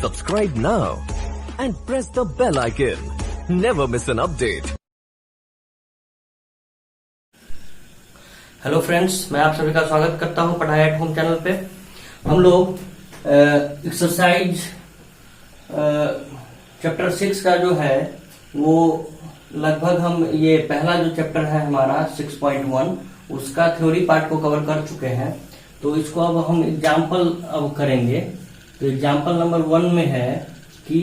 Subscribe now and press the bell icon. Never miss an update. Hello friends, मैं आप सभी का स्वागत करता हूं पढ़ाई एट होम चैनल पे। हम लोग एक्सरसाइज चैप्टर 6 का जो है वो लगभग हम ये पहला जो चैप्टर है हमारा 6.1 उसका थ्योरी पार्ट को कवर कर चुके हैं। तो इसको अब हम एग्जाम्पल अब करेंगे। तो एग्जाम्पल नंबर 1 में है कि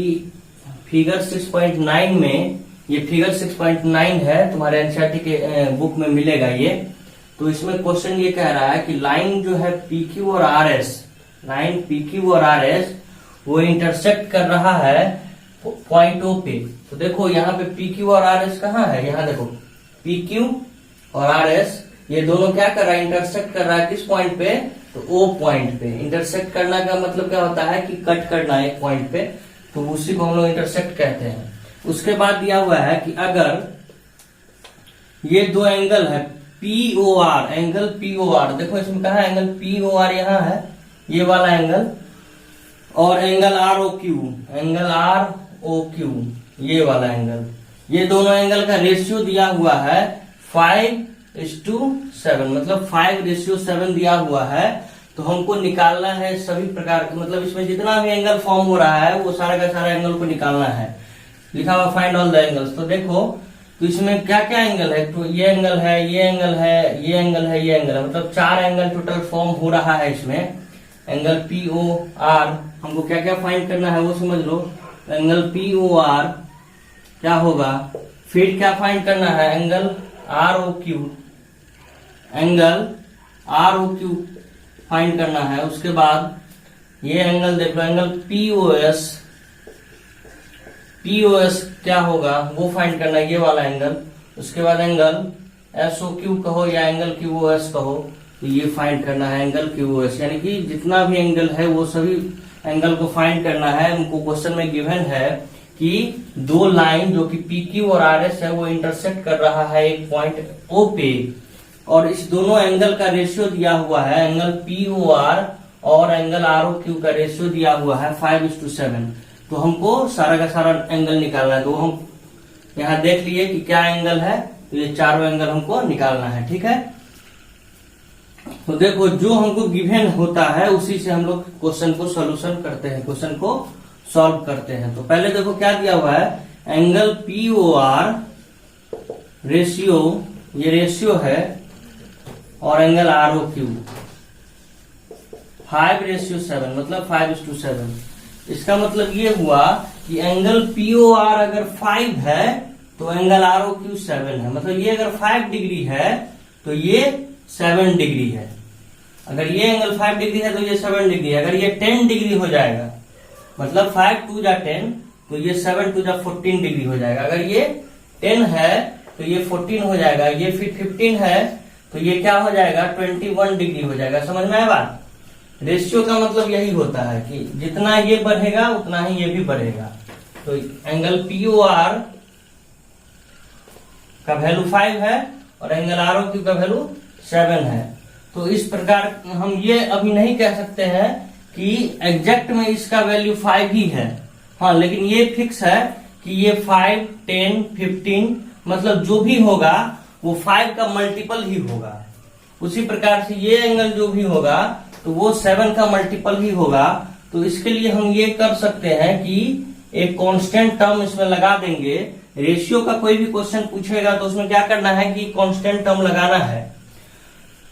फिगर 6.9 में, ये फिगर 6.9 है, तुम्हारे एनसीईआरटी के बुक में मिलेगा ये। तो इसमें क्वेश्चन ये कह रहा है कि लाइन जो है PQ और RS, लाइन PQ और RS वो इंटरसेक्ट कर रहा है पॉइंट O पे। तो देखो यहाँ पे PQ और RS कहाँ है, यहाँ देखो PQ और RS ये दोनों क्या कर रहा है, इंटरसेक्ट कर रहा है किस पॉइंट पे, तो O पॉइंट पे। इंटरसेक्ट करना का मतलब क्या होता है कि कट करना एक पॉइंट पे, तो उसी को हम लोग इंटरसेक्ट कहते हैं। उसके बाद दिया हुआ है कि अगर ये दो एंगल है POR, एंगल POR, देखो इसमें कहा एंगल POR यहाँ है, ये वाला एंगल, और एंगल ROQ, एंगल ROQ ये वाला एंगल, ये दोनों एंगल का रेशियो दिया हुआ है 5:7, मतलब 5:7 दिया हुआ है। तो हमको निकालना है सभी प्रकार के, मतलब इसमें जितना भी एंगल फॉर्म हो रहा है वो सारा का सारा एंगल को निकालना है। लिखा हुआ फाइंड ऑल द एंगल्स। तो देखो तो इसमें क्या क्या एंगल है, तो ये एंगल है, ये एंगल है, ये एंगल है, ये एंगल है, मतलब 4 एंगल टोटल फॉर्म हो रहा है इसमें। एंगल POR हमको क्या क्या फाइंड करना है वो समझ लो। एंगल POR क्या होगा, फिर क्या फाइंड करना है, angle ROQ, angle ROQ find करना है। उसके बाद ये एंगल देख लो, एंगल POS क्या होगा वो फाइंड करना है, ये वाला एंगल। उसके बाद एंगल SOQ कहो या एंगल QOS कहो, तो ये फाइंड करना है एंगल QOS, यानी कि जितना भी एंगल है वो सभी एंगल को फाइंड करना है। उनको क्वेश्चन में गिवन है कि दो लाइन जो कि PQ और RS है वो इंटरसेक्ट कर रहा है एक पॉइंट O पे, और इस दोनों एंगल का रेशियो दिया हुआ है, एंगल POR और एंगल ROQ का रेशियो दिया हुआ है 5:7। तो हमको सारा का सारा एंगल निकालना है। तो हम यहाँ देख लिए कि क्या एंगल है, तो ये चारों एंगल हमको निकालना है, ठीक है। तो देखो जो हमको गिवन होता है उसी से हम लोग क्वेश्चन को सॉल्यूशन करते हैं, क्वेश्चन को सॉल्व करते हैं। तो पहले देखो क्या दिया हुआ है, एंगल POR रेशियो, ये रेशियो है, और एंगल ROQ 5:7, मतलब 5:7। इसका मतलब ये हुआ कि एंगल POR अगर 5 है तो एंगल ROQ 7 है, मतलब ये अगर 5 डिग्री है तो ये 7 डिग्री है। अगर ये एंगल 5 डिग्री है तो ये 7 डिग्री है। अगर ये 10 डिग्री हो जाएगा, मतलब 5 2 जा 10, तो ये 7 2 जा 14 डिग्री हो जाएगा। अगर ये 10 है तो ये 14 हो जाएगा, ये फिर 15 है तो ये क्या हो जाएगा, 21 डिग्री हो जाएगा। समझ में आया बात। रेशियो का मतलब यही होता है कि जितना ये बढ़ेगा उतना ही ये भी बढ़ेगा। तो एंगल POR का वैल्यू 5 है और एंगल ROQ का वैल्यू 7 है। तो इस प्रकार हम ये अभी नहीं कह सकते हैं कि एग्जैक्ट में इसका वैल्यू 5 ही है, हाँ, लेकिन ये फिक्स है कि ये 5, 10, 15, मतलब जो भी होगा वो 5 का मल्टीपल ही होगा। उसी प्रकार से ये एंगल जो भी होगा तो वो 7 का मल्टीपल ही होगा। तो इसके लिए हम ये कर सकते हैं कि एक कांस्टेंट टर्म इसमें लगा देंगे। रेशियो का कोई भी क्वेश्चन पूछेगा तो उसमें क्या करना है कि कांस्टेंट टर्म लगाना है।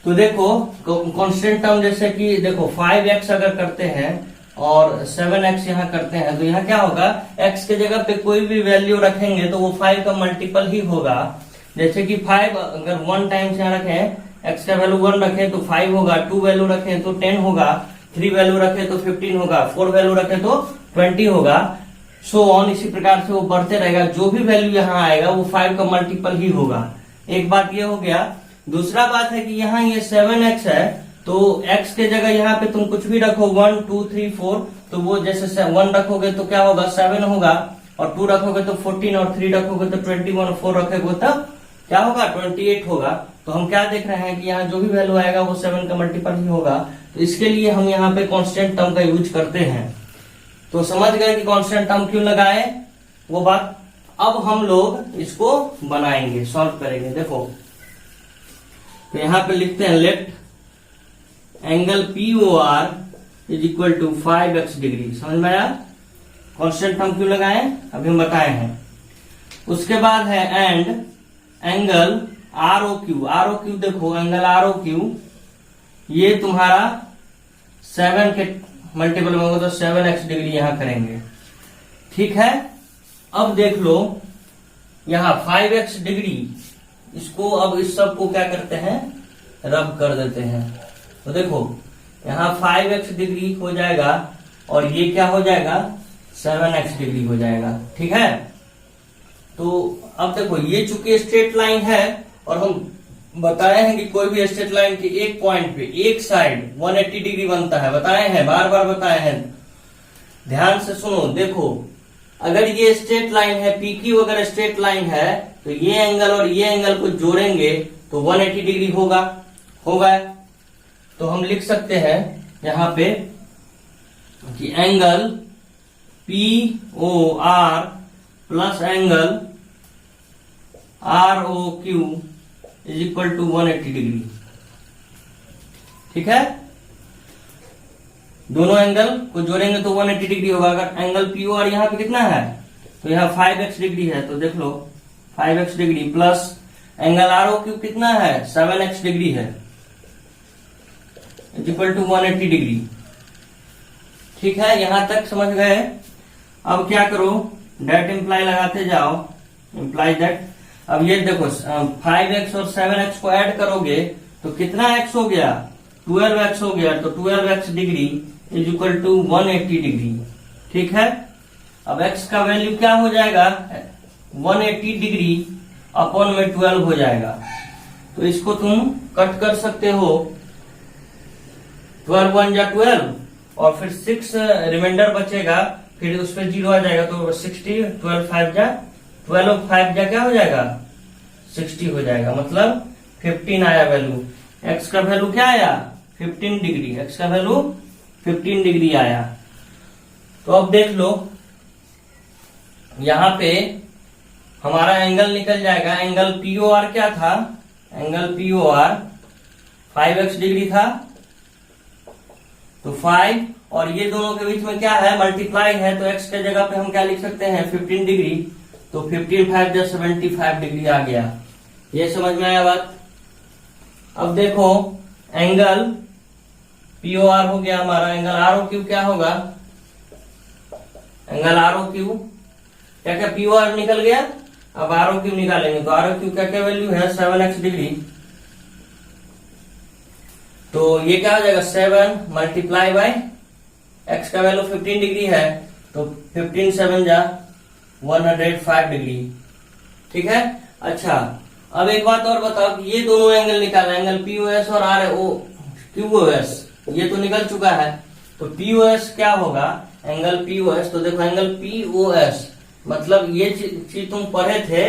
तो देखो कांस्टेंट टर्म जैसे कि देखो 5x अगर करते हैं और 7x यहाँ करते हैं, तो यहाँ क्या होगा, x के जगह पे कोई भी वैल्यू रखेंगे तो वो 5 का मल्टीपल ही होगा। जैसे कि 5 अगर 1 टाइम्स यहाँ रखें, x का वैल्यू 1 रखें तो 5 होगा, 2 वैल्यू रखें तो 10 होगा, 3 वैल्यू रखें तो 15 होगा, 4 वैल्यू रखें तो 20 होगा, सो ऑन। इसी प्रकार से वो बढ़ते रहेगा। जो भी वैल्यू यहाँ आएगा वो 5 का मल्टीपल ही होगा। एक बात ये हो गया। दूसरा बात है कि यहाँ ये 7x है, तो x के जगह यहाँ पे तुम कुछ भी रखो, 1 2 3 4, तो वो जैसे 1 रखोगे तो क्या होगा, 7 होगा, और 2 रखोगे तो 14, और 3 रखोगे तो 21, और 4 रखोगे तब क्या होगा, 28 होगा। तो हम क्या देख रहे हैं कि यहाँ जो भी वैल्यू आएगा वो 7 का मल्टीपल ही होगा। तो इसके लिए हम यहाँ पे कांस्टेंट टर्म का यूज करते हैं। तो समझ गए कि कांस्टेंट टर्म क्यों लगाए वो बात। अब हम लोग इसको बनाएंगे, सॉल्व करेंगे। देखो तो यहां पे लिखते हैं let angle POR is equal to 5x degree. समझ में आया? कांस्टेंट टर्म क्यों लगाए अभी हम बताए हैं। उसके बाद है एंड एंगल ROQ देखो एंगल ROQ ये तुम्हारा 7 के मल्टीपल में होगा तो 7x डिग्री यहां करेंगे। ठीक है, अब देख लो यहां 5x डिग्री, इसको अब इस सब को क्या करते हैं, रब कर देते हैं। तो देखो यहां 5x डिग्री हो जाएगा और ये क्या हो जाएगा 7x डिग्री हो जाएगा। ठीक है, तो अब देखो ये चूंकि स्ट्रेट लाइन है और हम बताए हैं कि कोई भी स्ट्रेट लाइन के एक पॉइंट पे एक साइड 180 डिग्री बनता है, बताए हैं, बार बार बताए हैं। ध्यान से सुनो, देखो अगर ये स्ट्रेट लाइन है PQ अगर स्ट्रेट लाइन है तो ये एंगल और ये एंगल को जोड़ेंगे तो 180 डिग्री होगा। तो हम लिख सकते हैं यहां पे कि angle POR plus angle ROQ is equal to 180 degree. ठीक है, दोनों एंगल को जोड़ेंगे तो 180 डिग्री होगा। अगर एंगल POR यहाँ पे कितना है तो यहाँ 5x डिग्री है, तो देख लो 5x degree plus angle ROQ कितना है 7x डिग्री है इक्वल टू 180 डिग्री। ठीक है, यहां तक समझ गए। अब क्या करो, डेट इंप्लाई लगाते जाओ, इंप्लाई दैट। अब ये देखो 5x और 7x को ऐड करोगे तो कितना x हो गया 12x हो गया, तो 12x degree is equal to 180 degree. ठीक है, अब x का वैल्यू क्या हो जाएगा 180 डिग्री अपॉन में 12 हो जाएगा। तो इसको तुम कट कर सकते हो, 12 1 जा 12 और फिर 6 रिमाइंडर बचेगा, फिर उस पर 0 आ जाएगा तो 60, 12 5 जा 12 5 जा क्या हो जाएगा 60 हो जाएगा, मतलब 15 आया वैल्यू। x का वैल्यू क्या आया 15 डिग्री, x का वैल्यू 15 डिग्री आया। तो अब देख लो यहां पे हमारा एंगल निकल जाएगा। एंगल POR क्या था, एंगल POR 5x डिग्री था, तो 5 और ये दोनों के बीच में क्या है मल्टीप्लाई है, तो x के जगह पे हम क्या लिख सकते हैं 15 डिग्री, तो 15 5 जा 75 डिग्री आ गया। ये समझ में आया बात। अब देखो एंगल POR हो गया हमारा, एंगल ROQ क्या होगा, एंगल ROQ क्या क्या POR निकल गया, अब ROQ निकालेंगे तो ROQ क्या क्या वैल्यू है 7x डिग्री, तो ये क्या हो जाएगा 7 मल्टीप्लाई बाय x का वैल्यू 15 डिग्री है, तो 15 7 जा 105 डिग्री। ठीक है, अच्छा अब एक बात और बताओ कि ये दोनों एंगल निकाला, एंगल POS और QOS ये तो निकल चुका है, तो POS क्या होगा, एंगल POS, तो देखो एंगल POS मतलब ये चीज तुम पढ़े थे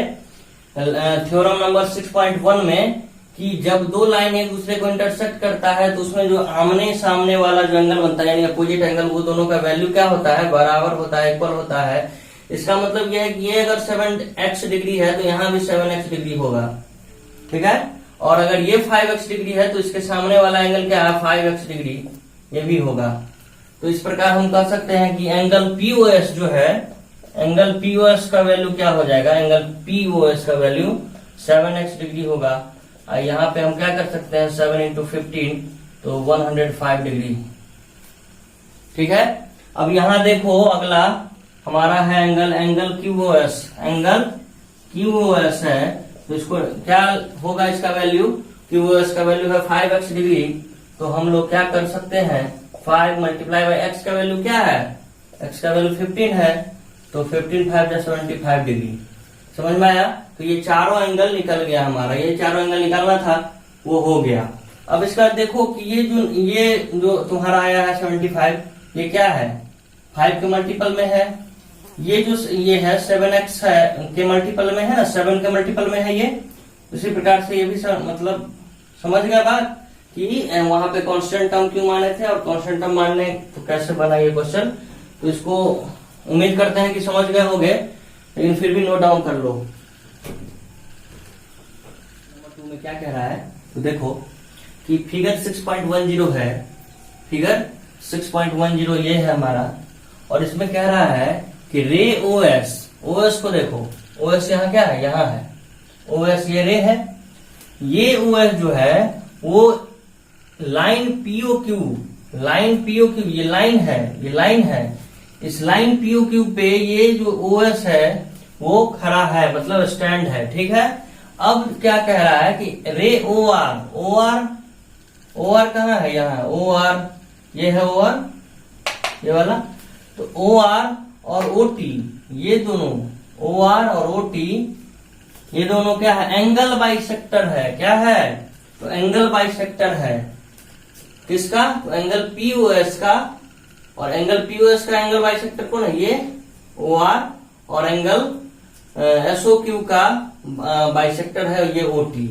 थ्योरम नंबर 6.1 में कि जब दो लाइन एक दूसरे को इंटरसेक्ट करता है तो उसमें जो आमने सामने वाला जो एंगल बनता है यानी अपोजिट एंगल, वो दोनों का वैल्यू क्या होता है बराबर होता है, इक्वल होता है। इसका मतलब यह है कि ये अगर 7x डिग्री है तो यहाँ भी 7x डिग्री होगा। ठीक है, और अगर ये 5x डिग्री है तो इसके सामने वाला एंगल क्या है 5x डिग्री, ये भी होगा। तो इस प्रकार हम कह सकते हैं कि एंगल POS जो है, एंगल POS का वैल्यू क्या हो जाएगा, एंगल POS का वैल्यू 7x डिग्री होगा। यहाँ पे हम क्या कर सकते हैं 7 इंटू 15 तो 105 डिग्री। ठीक है, अब यहाँ देखो अगला हमारा है एंगल QOS, एंगल QOS है, तो इसको क्या होगा इसका वैल्यू, QOS का वैल्यू है 5x डिग्री, तो हम लोग क्या कर सकते हैं 5 मल्टीप्लाई बाई x का वैल्यू क्या है, x का वैल्यू 15 है, तो 15 5 जा 75 डिग्री। समझ में आया। तो ये चारों एंगल निकल गया हमारा, ये चारों एंगल निकालना था वो हो गया। अब इसका देखो कि ये जो तुम्हारा आया है 75, ये क्या है 5 के मल्टीपल में है, ये जो ये है 7x है के मल्टीपल में है ना, 7 के मल्टीपल में है ये। उसी प्रकार से ये भी मतलब समझ गया बात कि वहां पे कांस्टेंट टर्म क्यों माने थे और कांस्टेंट टर्म मानने तो कैसे बना ये क्वेश्चन। तो इसको उम्मीद करते हैं कि समझ गए होंगे, लेकिन फिर भी नोट डाउन कर लो। नंबर 2 में क्या कह रहा है, तो देखो कि फिगर 6.10 है, फिगर 6.10 ये है हमारा, और इसमें कह रहा है कि रे ओएस, ओएस को देखो, ओएस यहाँ क्या है, यहाँ है ओएस, ये रे है, ये ओएस जो है वो लाइन पीओक्यू, लाइन पीओक्यू, ये लाइन है, ये लाइन है, इस लाइन पीओक्यू पे ये जो ओएस है वो खड़ा है, मतलब स्टैंड है, ठीक है। अब क्या कह रहा है कि ray O R, O R, O R कहाँ है, यहाँ ओ आर, ये है ओ आर, ये वाला, तो ओ आर और ओ टी, ये दोनों ओ आर और ओ टी, ये दोनों क्या है, एंगल बाइसेक्टर है, क्या है, तो एंगल बाइसेक्टर है, किसका, तो एंगल पीओएस का, और एंगल पीओएस का एंगल बाइसेक्टर कौन है, ये ओ आर, और एंगल एसओक्यू का बाइसेक्टर है ये ओ टी,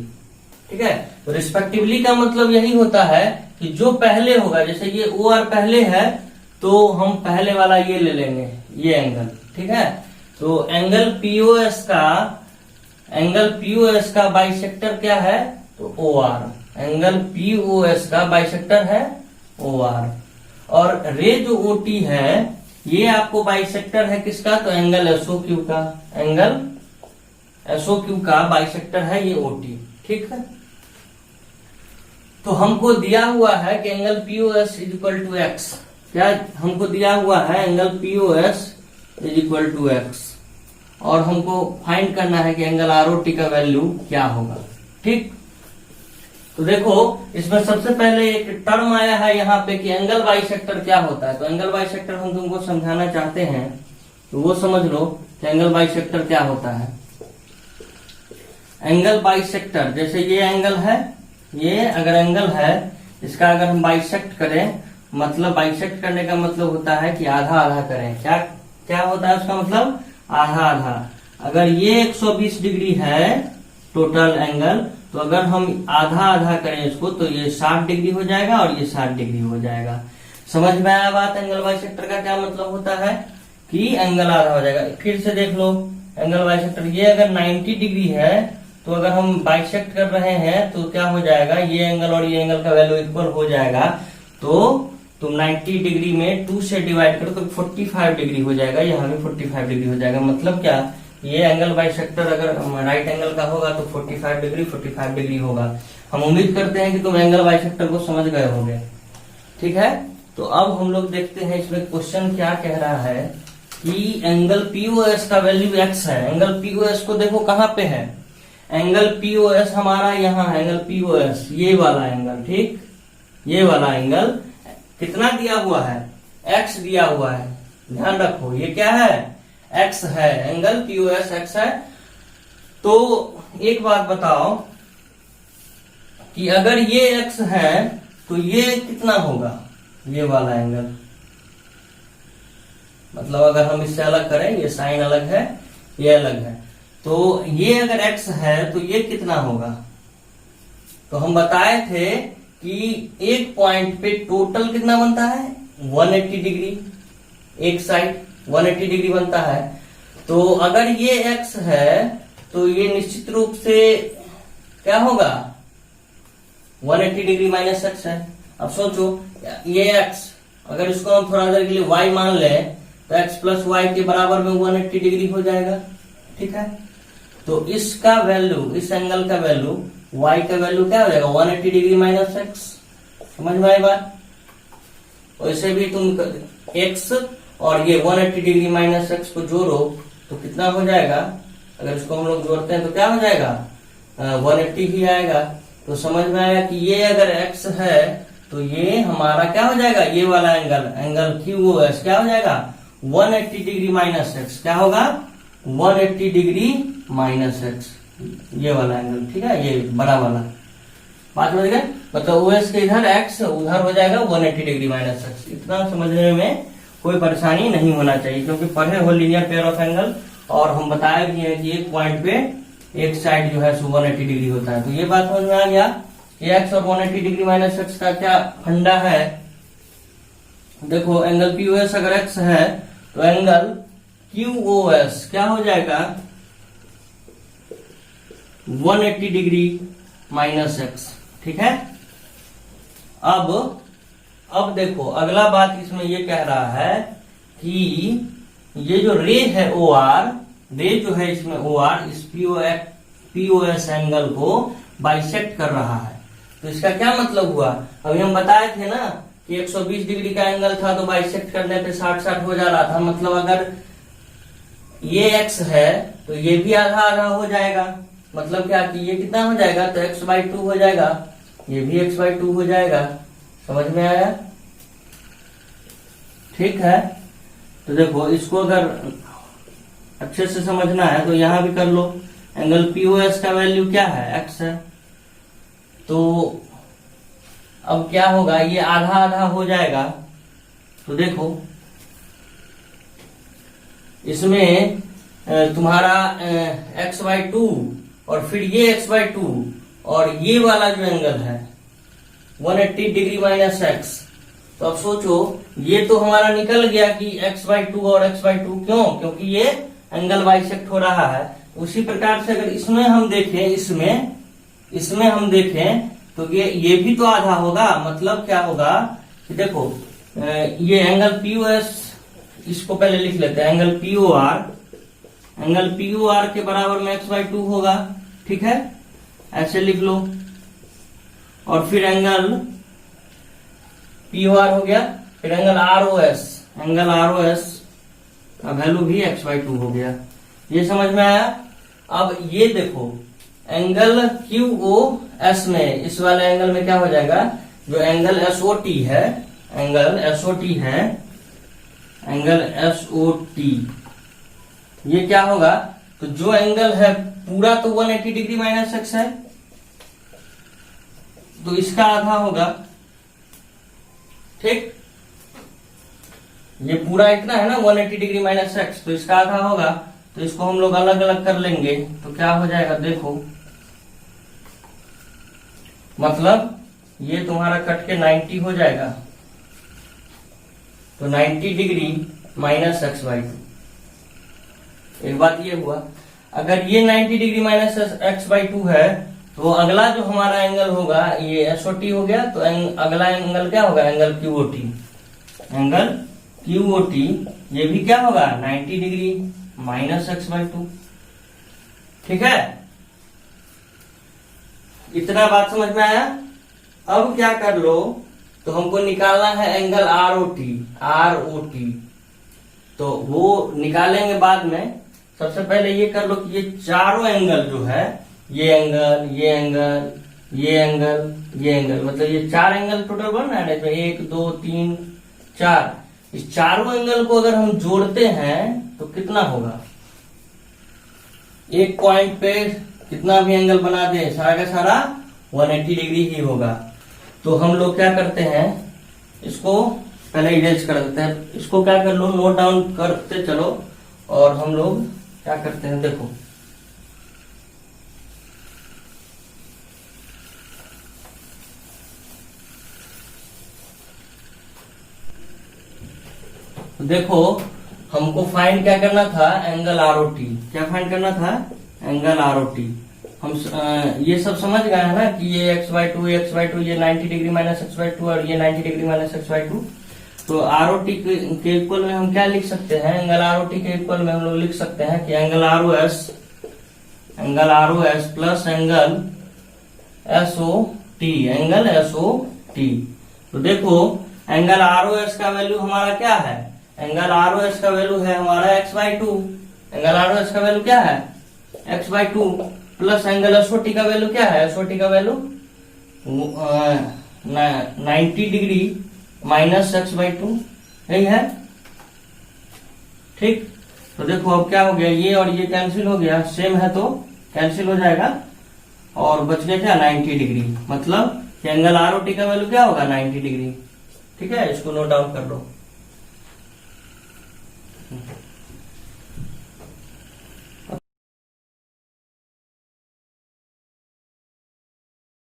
ठीक है। तो रिस्पेक्टिवली का मतलब यही होता है कि जो पहले होगा, जैसे ये ओ आर पहले है तो हम पहले वाला ये ले लेंगे, ये एंगल, ठीक है। तो एंगल पीओएस का, एंगल पीओएस का बाइसेक्टर क्या है, तो ओ आर, एंगल पीओएस का बाइसेक्टर है ओ आर, और रे जो ओ टी है ये आपको बाइसेक्टर है किसका, तो एंगल एसओक्यू का, एंगल एसओक्यू का बाइसेक्टर है ये ओ टी, ठीक है। तो हमको दिया हुआ है कि angle POS is equal to x, क्या हमको दिया हुआ है, angle POS is equal to x, और हमको फाइंड करना है कि एंगल आरओटी का वैल्यू क्या होगा, ठीक। तो देखो इसमें सबसे पहले एक टर्म आया है यहाँ पे कि एंगल बाइसेक्टर क्या होता है, तो एंगल बाइसेक्टर हम तुमको समझाना चाहते हैं, तो वो समझ लो कि एंगल बाइसेक्टर क्या होता है। एंगल बाइसेक्टर, जैसे ये एंगल है, ये अगर एंगल है, इसका अगर हम बाइसेक्ट करें, मतलब बाइसेक्ट करने का मतलब होता है कि आधा आधा करें, क्या क्या होता है उसका मतलब, आधा आधा। अगर ये 120 डिग्री है टोटल एंगल, तो अगर हम आधा आधा करें इसको तो ये 60 डिग्री हो जाएगा और ये 60 डिग्री हो जाएगा। समझ में आया बात, एंगल बाइसेक्टर का क्या मतलब होता है कि एंगल आधा हो जाएगा। फिर से देख लो एंगल बाइसेक्टर, ये अगर 90 डिग्री है तो अगर हम बाइसेक्ट कर रहे हैं तो क्या हो जाएगा, ये एंगल और ये एंगल का वैल्यू इक्वल हो जाएगा, तो तुम 90 डिग्री में 2 से डिवाइड करो तो 45 डिग्री हो जाएगा, यहाँ भी 45 डिग्री हो जाएगा। मतलब क्या, ये एंगल बाइसेक्टर अगर राइट एंगल का होगा तो 45 डिग्री होगा। हम उम्मीद करते हैं कि तुम एंगल बाइसेक्टर को समझ गए होंगे, ठीक है। तो अब हम लोग देखते हैं इसमें क्वेश्चन क्या कह रहा है कि एंगल पीओएस का वैल्यू एक्स है। एंगल पीओएस को देखो कहाँ पे है, एंगल पीओएस हमारा यहाँ है, एंगल पीओएस ये वाला एंगल, ठीक, ये वाला एंगल कितना दिया हुआ है, एक्स दिया हुआ है, ध्यान रखो ये क्या है, एक्स है, एंगल पीओएस एक्स है। तो एक बात बताओ कि अगर ये एक्स है तो ये कितना होगा, ये वाला एंगल, मतलब अगर हम इससे अलग करें, ये साइन अलग है, ये अलग है, तो ये अगर एक्स है तो ये कितना होगा। तो हम बताए थे कि एक पॉइंट पे टोटल कितना बनता है, 180 डिग्री, एक साइड 180 डिग्री बनता है। तो अगर ये x है तो ये निश्चित रूप से क्या होगा, 180 डिग्री माइनस एक्स है। अब सोचो ये x, अगर इसको हम थोड़ा देर के लिए y मान लें तो x प्लस वाई के बराबर में 180 डिग्री हो जाएगा, ठीक है। तो इसका वैल्यू, इस एंगल का वैल्यू, y का वैल्यू क्या हो जाएगा, 180 डिग्री माइनस एक्स। समझ में आई बात। वैसे भी तुम x और ये 180 डिग्री माइनस एक्स को जोड़ो तो कितना हो जाएगा, अगर इसको हम लोग जोड़ते हैं तो क्या हो जाएगा, 180 ही आएगा। तो समझ में आया कि ये अगर x है तो ये हमारा क्या हो जाएगा, ये वाला एंगल, एंगल QOS क्या हो जाएगा, 180 डिग्री माइनस एक्स, क्या होगा 180 डिग्री माइनस एक्स, ये वाला एंगल, ठीक है, ये बड़ा वाला। बात समझ गए, मतलब OS के इधर x उधर हो जाएगा 180 डिग्री माइनस एक्स। इतना समझने में कोई परेशानी नहीं होना चाहिए, क्योंकि पढ़े हो लीनियर पेयर ऑफ एंगल, और हम बताए भी हैं कि एक पॉइंट पे एक साइड जो है 180 डिग्री होता है। तो ये बात समझ में आ गया, एक्स और 180 डिग्री माइनस एक्स का क्या फंडा है। देखो एंगल पीओएस अगर एक्स है तो एंगल क्यूओएस क्या हो जाएगा 180 डिग्री माइनस एक्स। ठीक है। अब देखो अगला बात इसमें ये कह रहा है कि ये जो रे है ओ आर, रे जो है इसमें ओ आर इस पीओएस एंगल को बाइसेक्ट कर रहा है। तो इसका क्या मतलब हुआ, अभी हम बताए थे ना कि 120 डिग्री का एंगल था तो बाइसेक्ट करने पे 60-60 हो जा रहा था। मतलब अगर ये x है तो ये भी आधा आधा हो जाएगा। मतलब क्या कि ये कितना हो जाएगा तो x/2 हो जाएगा, ये भी x/2 हो जाएगा। समझ में आया? ठीक है। तो देखो इसको अगर अच्छे से समझना है तो यहां भी कर लो। एंगल पीओएस का वैल्यू क्या है, x है। तो अब क्या होगा, ये आधा आधा हो जाएगा। तो देखो इसमें तुम्हारा x/2 और फिर ये x/2 और ये वाला जो एंगल है 180 डिग्री माइनस एक्स। तो अब सोचो ये तो हमारा निकल गया कि x/2 और x/2, क्यों? क्योंकि ये एंगल बाइसेक्ट हो रहा है। उसी प्रकार से अगर इसमें हम देखें, इसमें हम देखें तो ये भी तो आधा होगा। मतलब क्या होगा कि देखो ये एंगल पीओएस, इसको पहले लिख लेते हैं, एंगल पीओआर के बराबर में x/2 होगा। ठीक है, ऐसे लिख लो। और फिर एंगल पीओआर हो गया, फिर एंगल आरओएस का वैल्यू भी x/2 हो गया। ये समझ में आया? अब ये देखो एंगल क्यूओएस में, इस वाले एंगल में क्या हो जाएगा, जो एंगल एसओटी है, ये क्या होगा, तो जो एंगल है पूरा तो 180 डिग्री माइनस एक्स है, तो इसका आधा होगा। ठीक, ये पूरा इतना है ना 180 डिग्री माइनस एक्स, तो इसका आधा होगा। तो इसको हम लोग अलग अलग कर लेंगे तो क्या हो जाएगा, देखो मतलब ये तुम्हारा कट के 90 हो जाएगा। तो 90 डिग्री माइनस x/2। एक बात ये हुआ, अगर ये 90 डिग्री माइनस x/2 है तो अगला जो हमारा एंगल होगा ये एसओटी हो गया। तो अगला एंगल क्या होगा, एंगल क्यूओटी, ये भी क्या होगा 90 डिग्री माइनस x/2। ठीक है, इतना बात समझ में आया? अब क्या कर लो, तो हमको निकालना है एंगल आरओटी। तो वो निकालेंगे बाद में। सबसे पहले ये कर लो कि ये चारों एंगल जो है, ये एंगल, मतलब ये 4 एंगल टोटल बन रहा है ना, 1 2 3 4। इस चारों एंगल को अगर हम जोड़ते हैं तो कितना होगा, एक पॉइंट पे कितना भी एंगल बना दे सारा का सारा 180 डिग्री ही होगा। तो हम लोग क्या करते हैं, इसको पहले इरेज कर देते हैं। इसको क्या कर लो, नोट डाउन करते चलो। और हम लोग क्या करते हैं, देखो देखो हमको फाइंड क्या करना था, एंगल आरओटी। क्या फाइंड करना था, एंगल आरओटी। हम ये सब समझ गए हैं ना कि ये x/2 ये 90 डिग्री माइनस x/2 और ये 90 डिग्री माइनस x/2। तो आरओटी के इक्वल में हम क्या लिख सकते हैं, एंगल आरओटी के इक्वल में हम लोग लिख सकते हैं कि angle ROS plus angle SOT. तो देखो एंगल आरओएस का वैल्यू हमारा क्या है, एंगल आरओएस का वैल्यू है हमारा x/2। एंगल आरओएस का वैल्यू क्या है, x/2 प्लस एंगल एसओटी का वैल्यू क्या है, एसओटी का वैल्यू 90 डिग्री माइनस x/2, यही है। ठीक, तो देखो अब क्या हो गया, ये और ये कैंसिल हो गया, सेम है तो कैंसिल हो जाएगा और बच गया क्या 90 डिग्री। मतलब एंगल आरओटी का वैल्यू क्या होगा 90 डिग्री। ठीक है, इसको नोट डाउन कर लो।